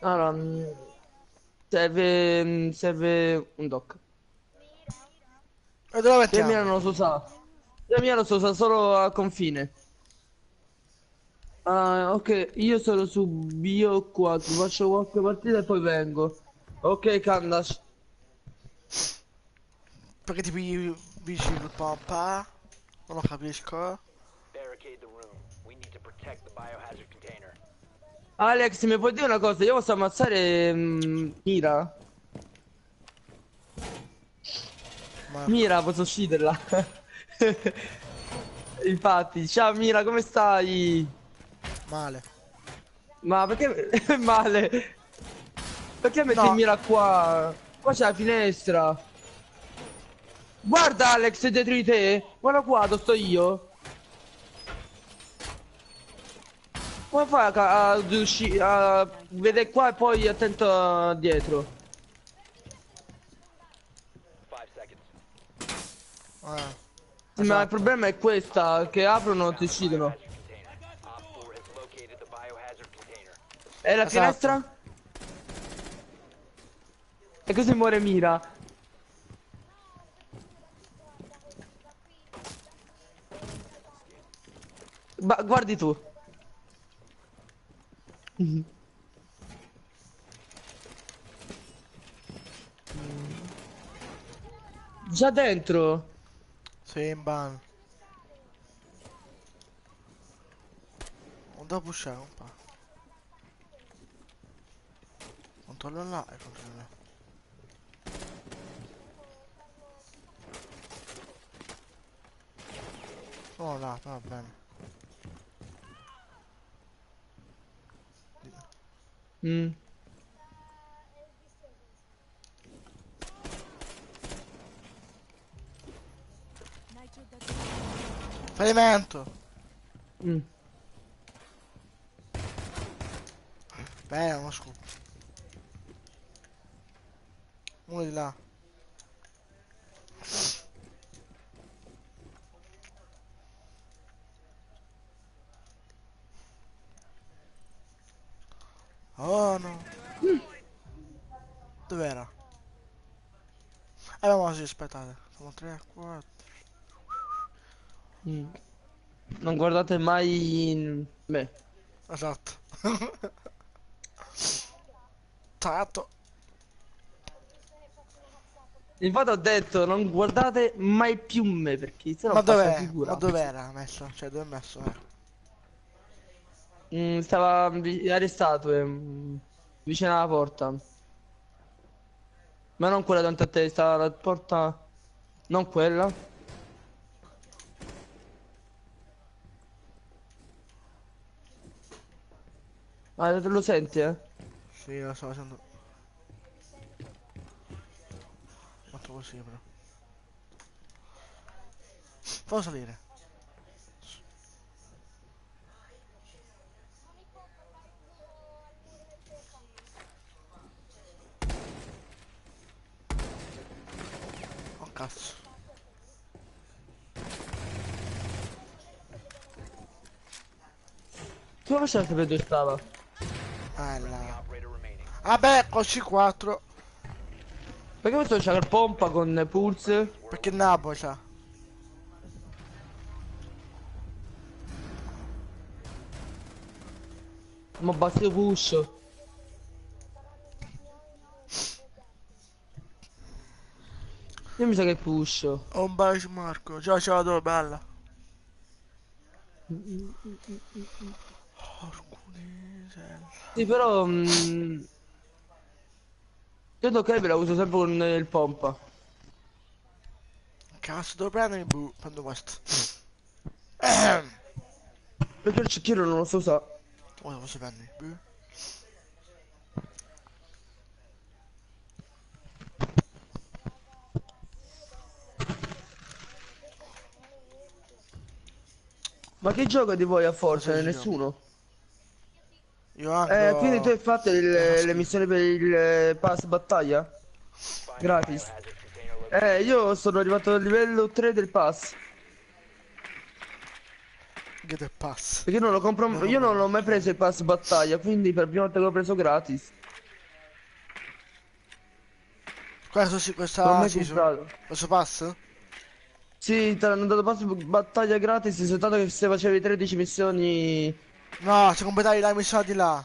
Allora, serve un doc. E dove Io mia mettiamo? non lo so sa. Io mia lo so sa solo a confine. Ah, ok, io sono su Bio 4, faccio qualche partita e poi vengo. Ok, Kandash. Perché ti vicino il pompa? Non lo capisco. Barricade the room. We need to protect the biohazard container. Alex, mi puoi dire una cosa? Io posso ammazzare Mira? Ma Mira, posso ucciderla. Infatti, ciao Mira, come stai? male. Ma perché male? Perché metti No. Mira qua? Qua c'è la finestra. Guarda Alex, è dietro di te. Guarda qua, dove sto io. Come fai a vedere qua e poi attento dietro? 5 seconds. Sì, ma il problema è questa, che aprono e ti uccidono. Biohazard container. Op 4 has located the biohazard container. E la Esatto. finestra? E così muore Mira. Guardi tu. Già dentro. Sei in ban. Non devo pushare un po'. Controllo là e controllo là. Oh là, va bene. Mm. Fallimento! Mm. Bene, uno scoop. Uno di là. Oh no. Dov'era? Ma sì, aspettate. Siamo 3, 4. Mm. Non guardate mai in me. Esatto. Tanto. Infatti ho detto non guardate mai più me perché se no Ma faccio la dov'è? figura. Ma dov'era messo? Cioè, dove è messo? Stava arrestato vicino alla porta. Ma non quella davanti a te, stava alla porta. Non quella. Ah, lo senti, eh? Sì, lo sto facendo. Quanto possibile. Fallo salire. Oh cazzo. Come faceva a sapere dove stava? Friendly Là. operator remaining. Vabbè, con C4. Perché questo c'ha il pompa con pulse? Perché Nabo c'ha. Ma basta io push. Io mi sa che pusho. Ho un bacio Marco. Ciao ciao, dove bella. Orcunisel. Sì, però... credo che la uso sempre con il pompa. Cazzo, devo prendere boh, prendo questo. Perché il cecchiere non lo so usare. Ora posso prendere boh. Ma che gioca di voi a Forza? Cosa gioco? Nessuno? Io anche Quindi tu hai fatto le schifo. missioni per il pass battaglia? Find the Gratis. biohazard container location. Io sono arrivato al livello 3 del pass. Get the pass. Perché non lo compro. No, Io non no. ho mai preso il pass battaglia, quindi per la prima volta che l'ho preso gratis. Questo sì, Non l'ho questa mai sì, comprato. questo pass? Sì, ti hanno dato pass battaglia gratis, soltanto che se facevi 13 missioni. No, se completavi la missione di là.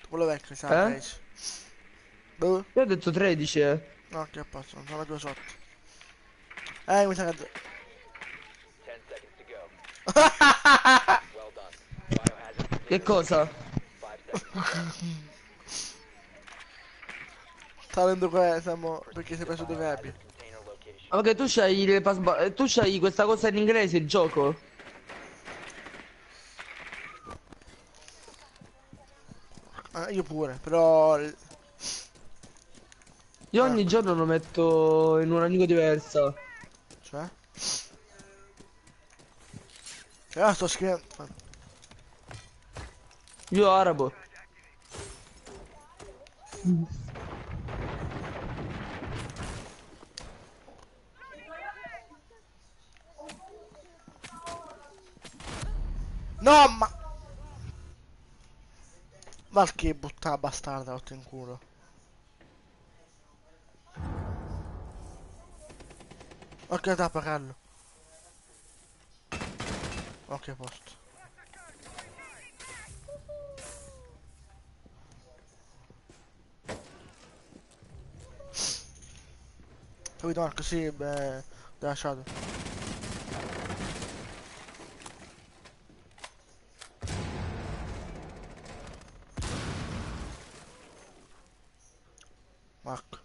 Quello vecchio, sai, Eh? 13. Boh. Io ho detto 13, No, che a posto, non sono più sotto. Mi sa che... 10 seconds to go. Well done. Biohazard Che container cosa? 5 seconds. Talento questo, mo, perché sei preso due verbi. Biohazard container location. Ah, ok, tu c'hai il tu c'hai questa cosa in inglese, il gioco? Io pure, però... Io ogni giorno lo metto in una lingua diversa. Cioè? Io sto scrivendo... Io arabo. No, ma... Ma che butta bastarda, otto in culo. Ok, tappa Carlo. Ok, a posto. Capito Marco? Sì, beh... L'ho lasciato. Marco.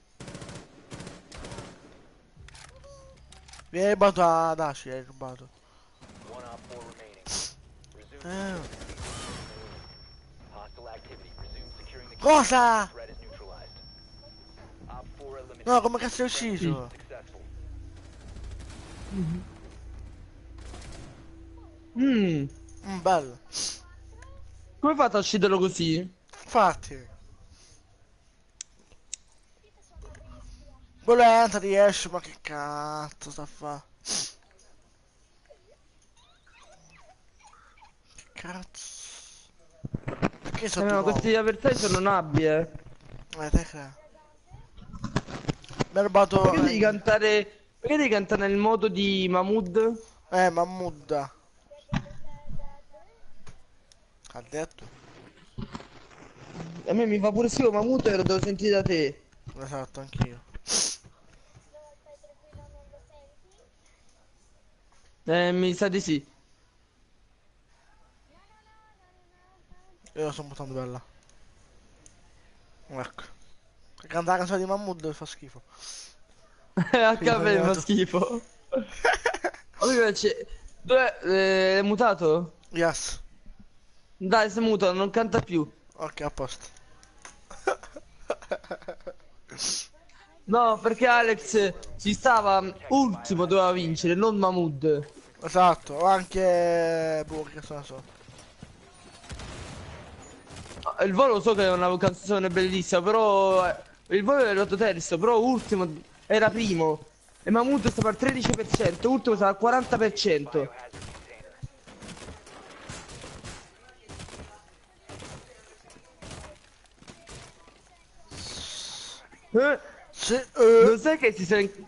Vieni rubato a Daci, hai rubato. One op 4 remaining. Resume hostile activity. Resume securing the Cosa? threat is neutralized. Op 4 eliminated. No, come cazzo hai ucciso? Successful. Bello. Come fate a ucciderlo così? Infatti. Quello entra, riesce, ma che cazzo sta a fa? Che cazzo? Perché sono Ma di questi nuovo? avversari sono nabbi, Te crea. Mi ha rubato... Perché devi cantare. Perché devi cantare nel modo di Mahmood? Mahmood. Ha detto? A me mi fa pure schifo Mahmood e lo devo sentire da te. Esatto, anch'io. Mi sa di sì. Io la sto buttando bella. Ecco. Cantare la canzone di Mahmood fa schifo. Anche a me fa schifo. Dove è mutato? Yes. Dai, sei mutato, non canta più. Ok, a posto. No, perché Alex ci stava ultimo, doveva vincere, non Mahmood. Esatto, o anche... Boh, che cazzo ne so. Il volo so che è una canzone bellissima, però il volo è arrivato terzo, però ultimo era primo. E Mahmood stava al 13%, ultimo stava al 40%. Biohazard container. Sì,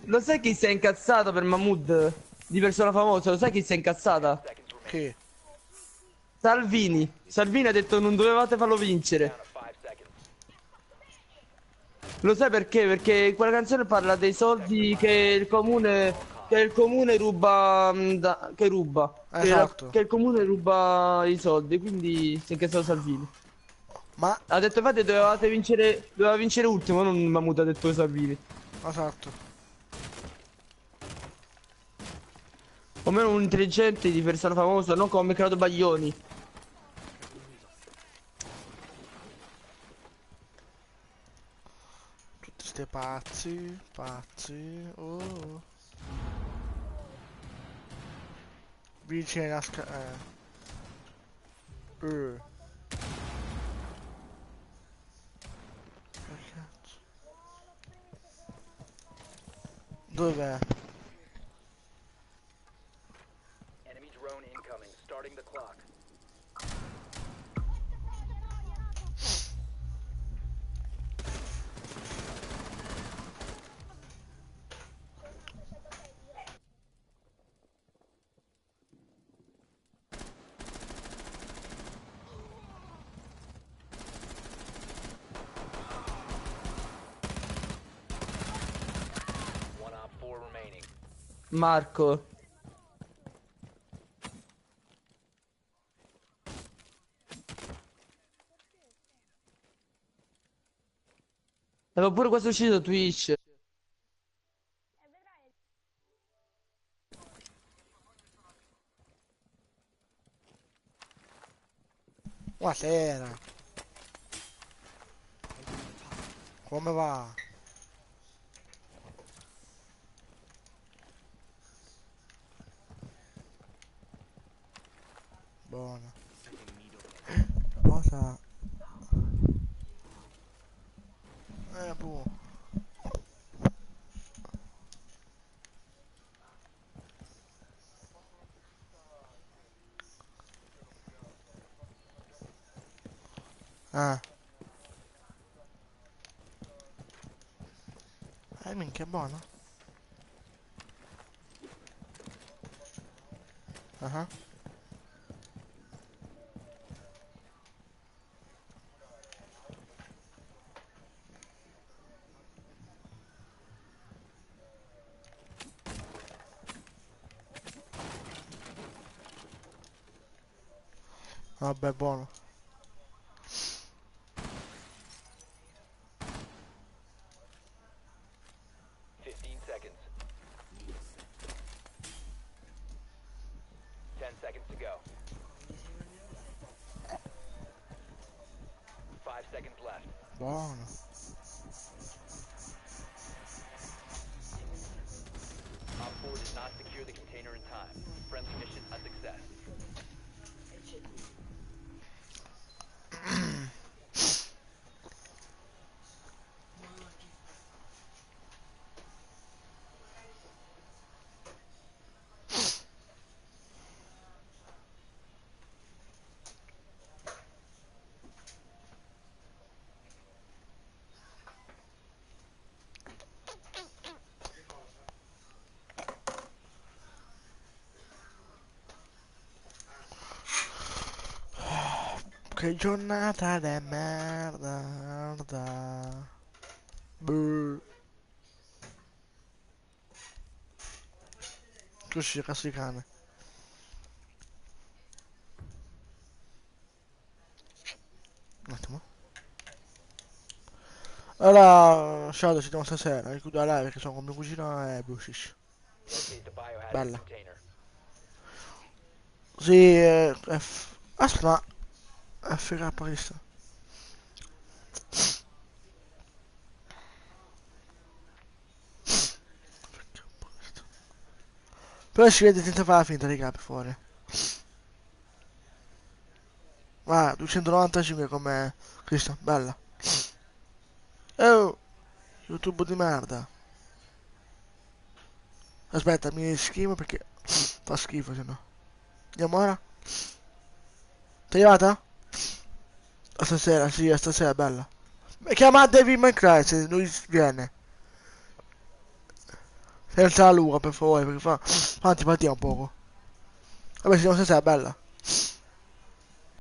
Lo sai chi si è incazzato per Mahmood? Di persona famosa, lo sai chi si è incazzata? Seconds remaining. Che? Salvini. Salvini ha detto non dovevate farlo vincere. Down to 5 seconds. Lo sai perché? Perché quella canzone parla dei soldi che il comune ruba, che ruba, Esatto. che il comune ruba i soldi, quindi si è chiesto Salvini. Ma, Ha detto infatti doveva vincere ultimo, non Mahmood ha detto Salvini. esatto. O meno un intelligente di persona famosa, non come Claudio Baglioni. Tutti ste pazzi, pazzi. Oh. Vicini a sca... Che cazzo? Dov'è? Enemy drone incoming. Starting the clock. One op 4 remaining. Marco. Avevo pure quasi uscito Twitch. Buonasera. Come va? Buono. Cosa? Boh. Ah. Minchia, buono. Ah. Vabbè, buono. 15 seconds. 10 seconds to go. 5 seconds left. Buono. Op 4 did not secure the container in time. Friendly mission a success. Che giornata di merda, merda. Brr. Così, cazzo di cane. Un attimo. Allora, Shadow, ci vediamo stasera. Chiudo la live perché sono con mio cugino e Bushish. Locate the biohazard Bella. container. Sì, aspetta, ma... FK questo. Però si vede senza fare la finta, raga, per fuori. Ah, 295 come Cristo, bella. Oh, YouTube di merda. Aspetta, mi schivo perché fa schifo se no. Andiamo ora? Ti è arrivata? A stasera, sì, a stasera è bella. Chiama David McCray se lui viene. Senza la luna per favore, perché fa antipatia un poco. Vabbè, se no stasera è bella.